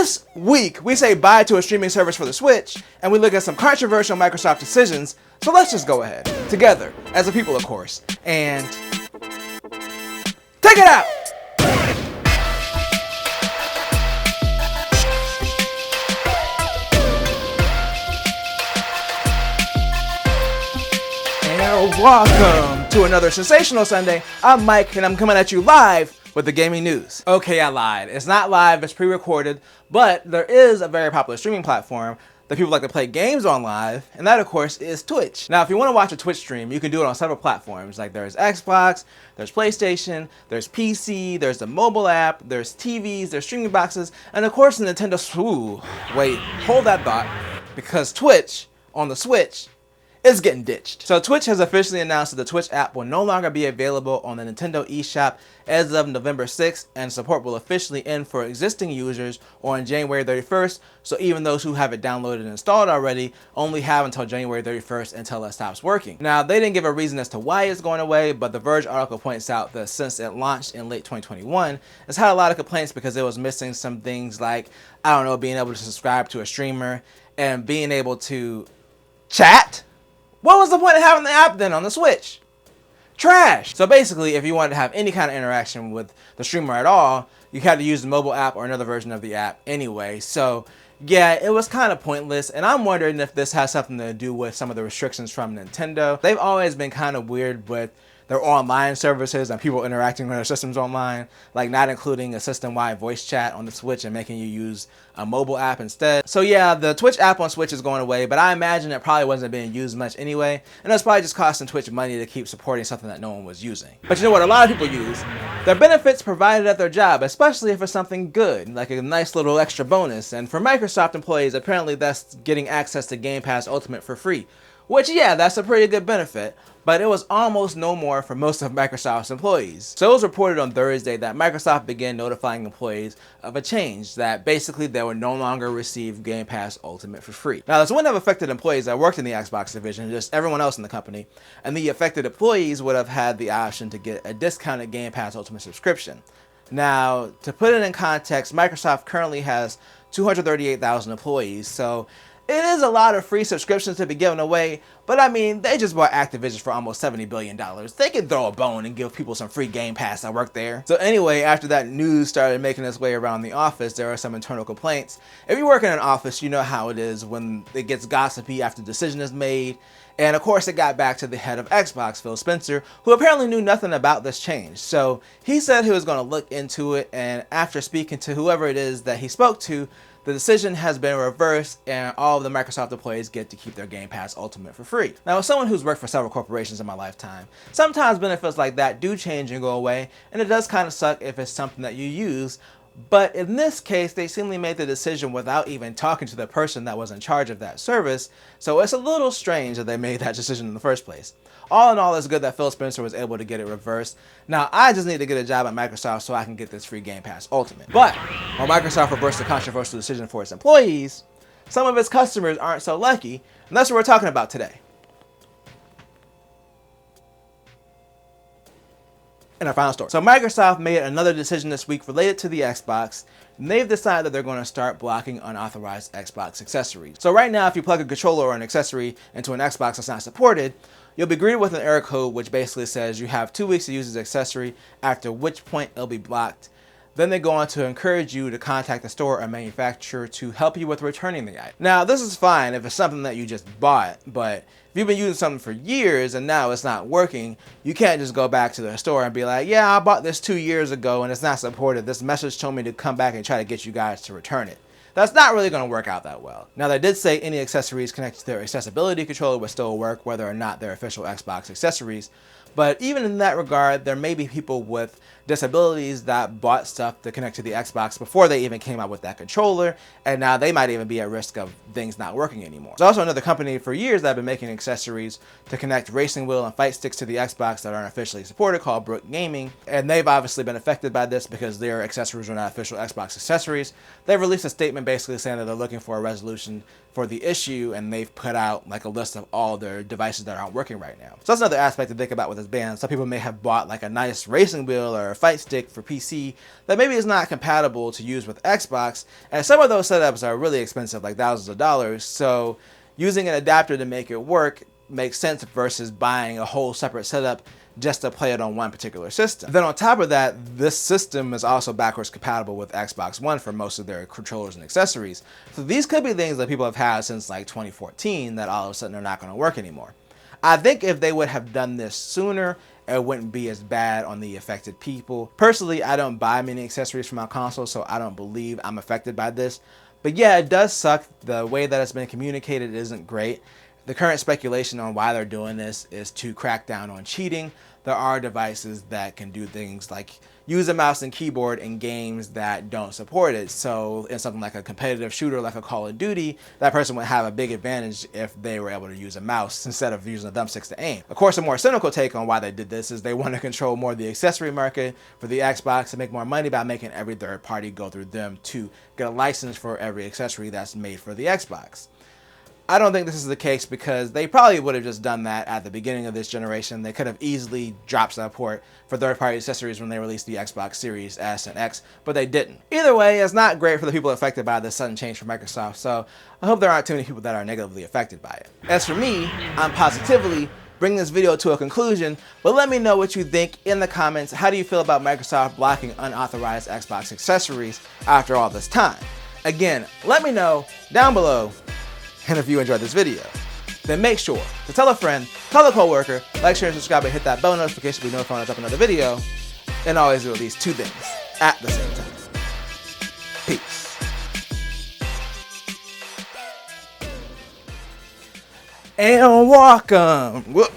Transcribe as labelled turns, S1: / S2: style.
S1: This week, we say bye to a streaming service for the Switch, and we look at some controversial Microsoft decisions, so let's just go ahead, together, as a people of course, and take it out! And welcome to another sensational Sunday. I'm Mike, and I'm coming at you live with the gaming news. Okay, I lied. It's not live, it's pre-recorded, but there is a very popular streaming platform that people like to play games on live, and that of course is Twitch. Now, if you want to watch a Twitch stream, you can do it on several platforms. Like there's Xbox, there's PlayStation, there's PC, there's the mobile app, there's TVs, there's streaming boxes, and of course the Nintendo Wait, hold that thought, because Twitch on the Switch is getting ditched. So Twitch has officially announced that the Twitch app will no longer be available on the Nintendo eShop as of November 6th, and support will officially end for existing users on January 31st. So even those who have it downloaded and installed already only have until January 31st until it stops working. Now, they didn't give a reason as to why it's going away, but the Verge article points out that since it launched in late 2021, it's had a lot of complaints because it was missing some things like, I don't know, being able to subscribe to a streamer and being able to chat. What was the point of having the app then on the Switch? Trash! So basically, if you wanted to have any kind of interaction with the streamer at all, you had to use the mobile app or another version of the app anyway. So yeah, it was kind of pointless, and I'm wondering if this has something to do with some of the restrictions from Nintendo. They've always been kind of weird with their online services and people interacting with their systems online, like not including a system-wide voice chat on the Switch and making you use a mobile app instead. So yeah, the Twitch app on Switch is going away, but I imagine it probably wasn't being used much anyway, and it's probably just costing Twitch money to keep supporting something that no one was using. But you know what a lot of people use? Their benefits provided at their job, especially if it's something good, like a nice little extra bonus. And for Microsoft employees, apparently that's getting access to Game Pass Ultimate for free. Which, yeah, that's a pretty good benefit, but it was almost no more for most of Microsoft's employees. So it was reported on Thursday that Microsoft began notifying employees of a change, that basically they would no longer receive Game Pass Ultimate for free. Now, this wouldn't have affected employees that worked in the Xbox division, just everyone else in the company, and the affected employees would have had the option to get a discounted Game Pass Ultimate subscription. Now, to put it in context, Microsoft currently has 238,000 employees, so it is a lot of free subscriptions to be given away, but I mean, they just bought Activision for almost $70 billion. They could throw a bone and give people some free Game Pass that work there. So anyway, after that news started making its way around the office, there are some internal complaints. If you work in an office, you know how it is when it gets gossipy after a decision is made. And of course, it got back to the head of Xbox, Phil Spencer, who apparently knew nothing about this change. So he said he was going to look into it, and after speaking to whoever it is that he spoke to, the decision has been reversed, and all of the Microsoft employees get to keep their Game Pass Ultimate for free. Now, as someone who's worked for several corporations in my lifetime, sometimes benefits like that do change and go away, and it does kind of suck if it's something that you use. But in this case, they seemingly made the decision without even talking to the person that was in charge of that service, so it's a little strange that they made that decision in the first place. All in all, it's good that Phil Spencer was able to get it reversed. Now, I just need to get a job at Microsoft so I can get this free Game Pass Ultimate. But while Microsoft reversed the controversial decision for its employees, some of its customers aren't so lucky, and that's what we're talking about today. In our final story. So Microsoft made another decision this week related to the Xbox, and they've decided that they're going to start blocking unauthorized Xbox accessories. So right now, if you plug a controller or an accessory into an Xbox that's not supported, you'll be greeted with an error code which basically says you have 2 weeks to use this accessory, after which point it'll be blocked. Then they go on to encourage you to contact the store or manufacturer to help you with returning the item. Now, this is fine if it's something that you just bought, but if you've been using something for years and now it's not working, you can't just go back to the store and be like, yeah, I bought this 2 years ago and it's not supported. This message told me to come back and try to get you guys to return it. That's not really going to work out that well. Now, they did say any accessories connected to their accessibility controller would still work, whether or not they're official Xbox accessories. But even in that regard, there may be people with disabilities that bought stuff to connect to the Xbox before they even came out with that controller, and now they might even be at risk of things not working anymore. There's also another company for years that have been making accessories to connect racing wheel and fight sticks to the Xbox that aren't officially supported, called Brook Gaming, and they've obviously been affected by this because their accessories are not official Xbox accessories. They've released a statement basically saying that they're looking for a resolution for the issue, and they've put out like a list of all their devices that aren't working right now. So that's another aspect to think about with was banned. Some people may have bought like a nice racing wheel or a fight stick for PC that maybe is not compatible to use with Xbox, and some of those setups are really expensive, like thousands of dollars, so using an adapter to make it work makes sense versus buying a whole separate setup just to play it on one particular system. Then on top of that, this system is also backwards compatible with Xbox One for most of their controllers and accessories. So these could be things that people have had since like 2014 that all of a sudden are not going to work anymore. I think if they would have done this sooner, it wouldn't be as bad on the affected people. Personally, I don't buy many accessories for my console, so I don't believe I'm affected by this. But yeah, it does suck. The way that it's been communicated isn't great. The current speculation on why they're doing this is to crack down on cheating. There are devices that can do things like use a mouse and keyboard in games that don't support it. So in something like a competitive shooter like a Call of Duty, that person would have a big advantage if they were able to use a mouse instead of using a thumbsticks to aim. Of course, a more cynical take on why they did this is they want to control more of the accessory market for the Xbox and make more money by making every third party go through them to get a license for every accessory that's made for the Xbox. I don't think this is the case because they probably would have just done that at the beginning of this generation. They could have easily dropped support for third-party accessories when they released the Xbox Series S and X, but they didn't. Either way, it's not great for the people affected by this sudden change from Microsoft, so I hope there aren't too many people that are negatively affected by it. As for me, I'm positively bringing this video to a conclusion, but let me know what you think in the comments. How do you feel about Microsoft blocking unauthorized Xbox accessories after all this time? Again, let me know down below. And if you enjoyed this video, then make sure to tell a friend, tell a coworker, like, share, and subscribe, and hit that bell notification to be notified when I drop another video. And always do at least 2 things at the same time. Peace. And welcome. Whoop.